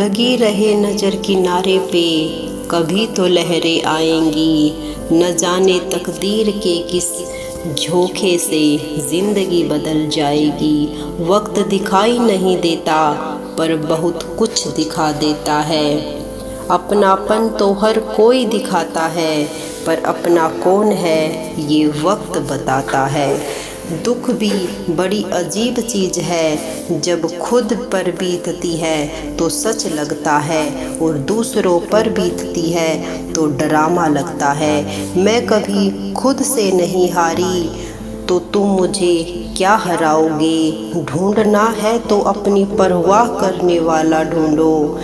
लगी रहे नज़र किनारे पे, कभी तो लहरें आएंगी। न जाने तकदीर के किस झोंके से ज़िंदगी बदल जाएगी। वक्त दिखाई नहीं देता पर बहुत कुछ दिखा देता है। अपनापन तो हर कोई दिखाता है, पर अपना कौन है ये वक्त बताता है। दुख भी बड़ी अजीब चीज़ है, जब खुद पर बीतती है तो सच लगता है, और दूसरों पर बीतती है तो ड्रामा लगता है। मैं कभी खुद से नहीं हारी तो तुम मुझे क्या हराओगे। ढूंढना है तो अपनी परवाह करने वाला ढूंढो,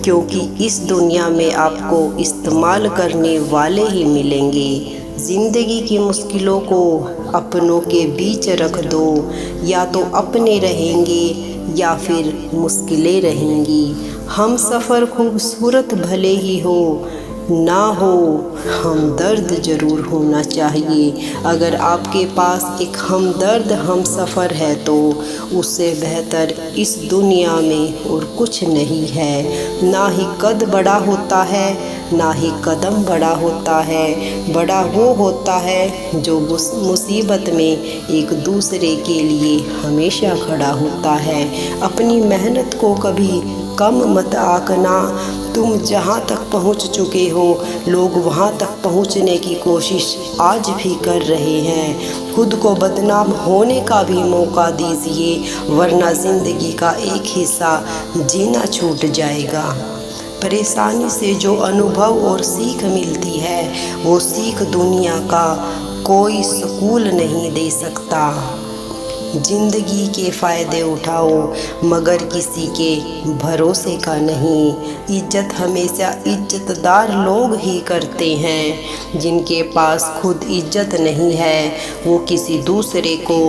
क्योंकि इस दुनिया में आपको इस्तेमाल करने वाले ही मिलेंगे। ज़िंदगी की मुश्किलों को अपनों के बीच रख दो, या तो अपने रहेंगे या फिर मुश्किलें रहेंगी। हम सफ़र खूबसूरत भले ही हो ना हो, हमदर्द ज़रूर होना चाहिए। अगर आपके पास एक हमदर्द हम सफ़र है तो उससे बेहतर इस दुनिया में और कुछ नहीं है। ना ही कद बड़ा होता है, ना ही कदम बड़ा होता है। बड़ा वो होता है जो मुसीबत में एक दूसरे के लिए हमेशा खड़ा होता है। अपनी मेहनत को कभी कम मत आंकना। तुम जहाँ तक पहुँच चुके हो, लोग वहाँ तक पहुँचने की कोशिश आज भी कर रहे हैं। खुद को बदनाम होने का भी मौका दीजिए, वरना ज़िंदगी का एक हिस्सा जीना छूट जाएगा। परेशानी से जो अनुभव और सीख मिलती है, वो सीख दुनिया का कोई स्कूल नहीं दे सकता। ज़िंदगी के फ़ायदे उठाओ, मगर किसी के भरोसे का नहीं। इज्जत हमेशा इज्जतदार लोग ही करते हैं। जिनके पास खुद इज्जत नहीं है, वो किसी दूसरे को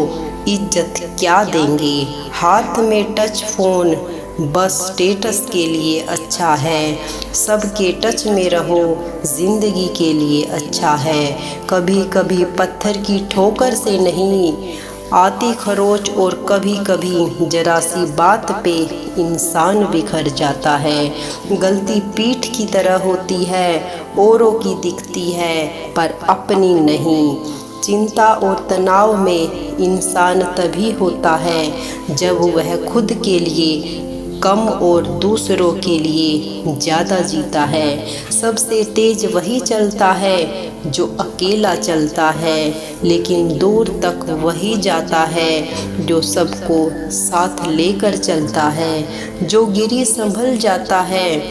इज्जत क्या देंगे। हाथ में टच फ़ोन बस स्टेटस के लिए अच्छा है। सबके टच में रहो, ज़िंदगी के लिए अच्छा है। कभी कभी पत्थर की ठोकर से नहीं आती खरोच, और कभी कभी जरा सी बात पे इंसान बिखर जाता है। गलती पीठ की तरह होती है, औरों की दिखती है पर अपनी नहीं। चिंता और तनाव में इंसान तभी होता है जब वह खुद के लिए कम और दूसरों के लिए ज़्यादा जीता है। सबसे तेज़ वही चलता है जो अकेला चलता है, लेकिन दूर तक वही जाता है जो सबको साथ लेकर चलता है। जो गिरी संभल जाता है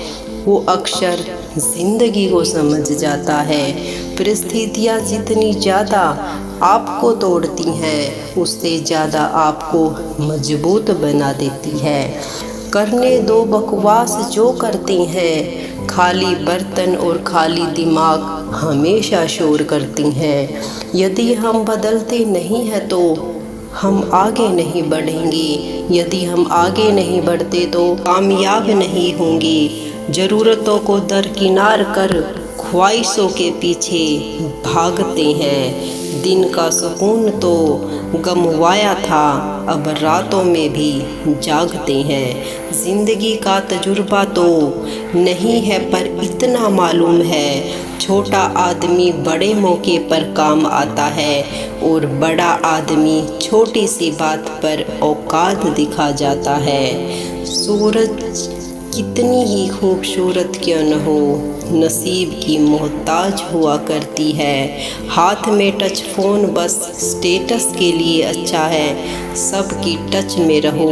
वो अक्सर ज़िंदगी को समझ जाता है। परिस्थितियाँ जितनी ज़्यादा आपको तोड़ती हैं, उससे ज़्यादा आपको मजबूत बना देती है। करने दो बकवास जो करते हैं, खाली बर्तन और खाली दिमाग हमेशा शोर करती हैं। यदि हम बदलते नहीं हैं तो हम आगे नहीं बढ़ेंगे। यदि हम आगे नहीं बढ़ते तो कामयाब नहीं होंगे। ज़रूरतों को दरकिनार कर ख्वाहिशों के पीछे भागते हैं। दिन का सुकून तो गमवाया था, अब रातों में भी जागते हैं। ज़िंदगी का तजुर्बा तो नहीं है पर इतना मालूम है, छोटा आदमी बड़े मौके पर काम आता है, और बड़ा आदमी छोटी सी बात पर औकात दिखा जाता है। सूरज कितनी ही खूबसूरत क्यों न हो, नसीब की मोहताज हुआ करती है। हाथ में टच फ़ोन बस स्टेटस के लिए अच्छा है। सबकी टच में रहो,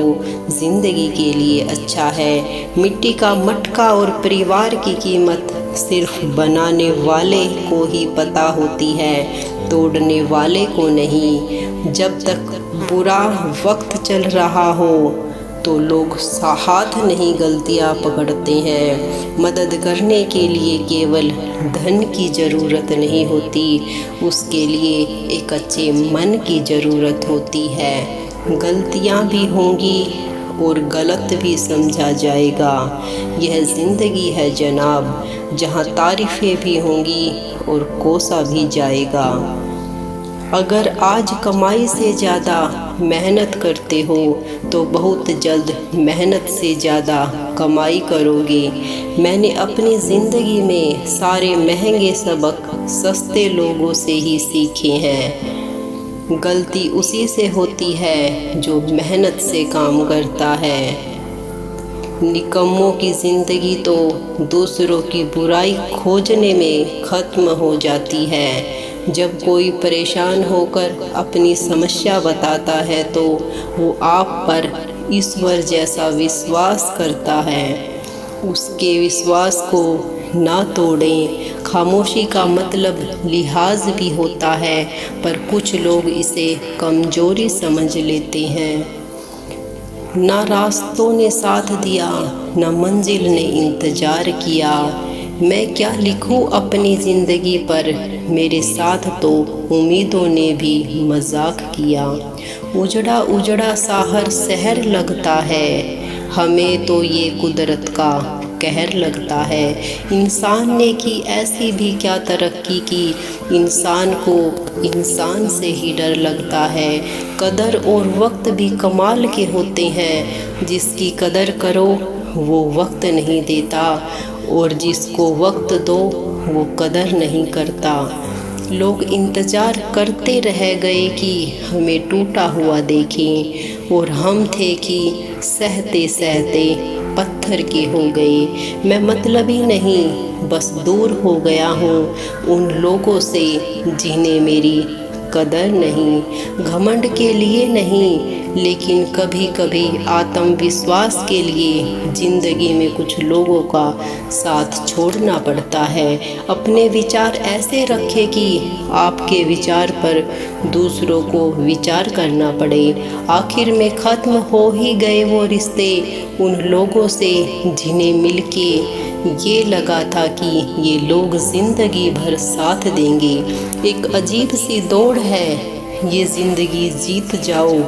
ज़िंदगी के लिए अच्छा है। मिट्टी का मटका और परिवार की कीमत सिर्फ बनाने वाले को ही पता होती है, तोड़ने वाले को नहीं। जब तक बुरा वक्त चल रहा हो तो लोग हाथ नहीं गलतियाँ पकड़ते हैं। मदद करने के लिए केवल धन की ज़रूरत नहीं होती, उसके लिए एक अच्छे मन की ज़रूरत होती है। गलतियाँ भी होंगी और गलत भी समझा जाएगा। यह ज़िंदगी है जनाब, जहाँ तारीफ़ें भी होंगी और कोसा भी जाएगा। अगर आज कमाई से ज़्यादा मेहनत करते हो तो बहुत जल्द मेहनत से ज़्यादा कमाई करोगे। मैंने अपनी ज़िंदगी में सारे महंगे सबक सस्ते लोगों से ही सीखे हैं। गलती उसी से होती है जो मेहनत से काम करता है। निकम्मों की ज़िंदगी तो दूसरों की बुराई खोजने में ख़त्म हो जाती है। जब कोई परेशान होकर अपनी समस्या बताता है तो वो आप पर ईश्वर जैसा विश्वास करता है। उसके विश्वास को ना तोड़ें। खामोशी का मतलब लिहाज भी होता है, पर कुछ लोग इसे कमज़ोरी समझ लेते हैं। ना रास्तों ने साथ दिया, ना मंजिल ने इंतज़ार किया। मैं क्या लिखूं अपनी ज़िंदगी पर, मेरे साथ तो उम्मीदों ने भी मजाक किया। उजड़ा उजड़ा सा हर शहर लगता है, हमें तो ये कुदरत का कहर लगता है। इंसान ने की ऐसी भी क्या तरक्की की, इंसान को इंसान से ही डर लगता है। कदर और वक्त भी कमाल के होते हैं, जिसकी कदर करो वो वक्त नहीं देता, और जिसको वक्त दो वो कदर नहीं करता। लोग इंतज़ार करते रह गए कि हमें टूटा हुआ देखें, और हम थे कि सहते सहते पत्थर के हो गए। मैं मतलबी नहीं, बस दूर हो गया हूँ उन लोगों से जिन्हें मेरी कदर नहीं। घमंड के लिए नहीं, लेकिन कभी कभी आत्मविश्वास के लिए ज़िंदगी में कुछ लोगों का साथ छोड़ना पड़ता है। अपने विचार ऐसे रखें कि आपके विचार पर दूसरों को विचार करना पड़े। आखिर में ख़त्म हो ही गए वो रिश्ते उन लोगों से जिन्हें मिलके ये लगा था कि ये लोग ज़िंदगी भर साथ देंगे। एक अजीब सी दौड़ है ये ज़िंदगी, जीत जाओ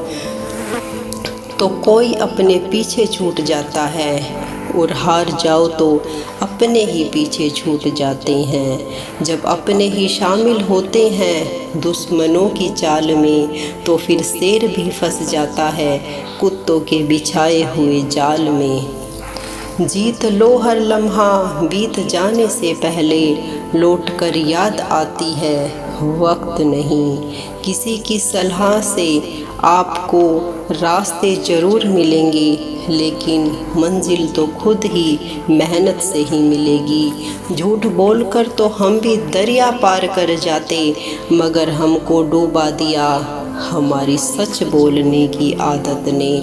तो कोई अपने पीछे छूट जाता है, और हार जाओ तो अपने ही पीछे छूट जाते हैं। जब अपने ही शामिल होते हैं दुश्मनों की चाल में, तो फिर शेर भी फंस जाता है कुत्तों के बिछाए हुए जाल में। जीत लो हर लम्हा, बीत जाने से पहले लौट कर याद आती है वक्त नहीं। किसी की सलाह से आपको रास्ते ज़रूर मिलेंगे, लेकिन मंजिल तो खुद ही मेहनत से ही मिलेगी। झूठ बोलकर तो हम भी दरिया पार कर जाते, मगर हमको डूबा दिया हमारी सच बोलने की आदत ने।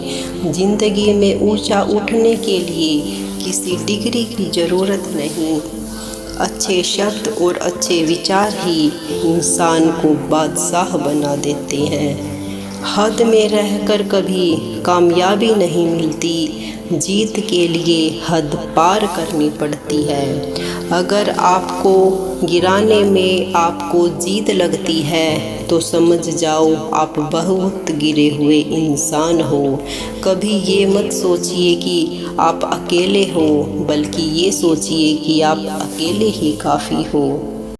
ज़िंदगी में ऊंचा उठने के लिए किसी डिग्री की ज़रूरत नहीं, अच्छे शब्द और अच्छे विचार ही इंसान को बादशाह बना देते हैं। हद में रहकर कभी कामयाबी नहीं मिलती, जीत के लिए हद पार करनी पड़ती है। अगर आपको गिराने में आपको जीत लगती है तो समझ जाओ आप बहुत गिरे हुए इंसान हो। कभी ये मत सोचिए कि आप अकेले हो, बल्कि ये सोचिए कि आप अकेले ही काफ़ी हो।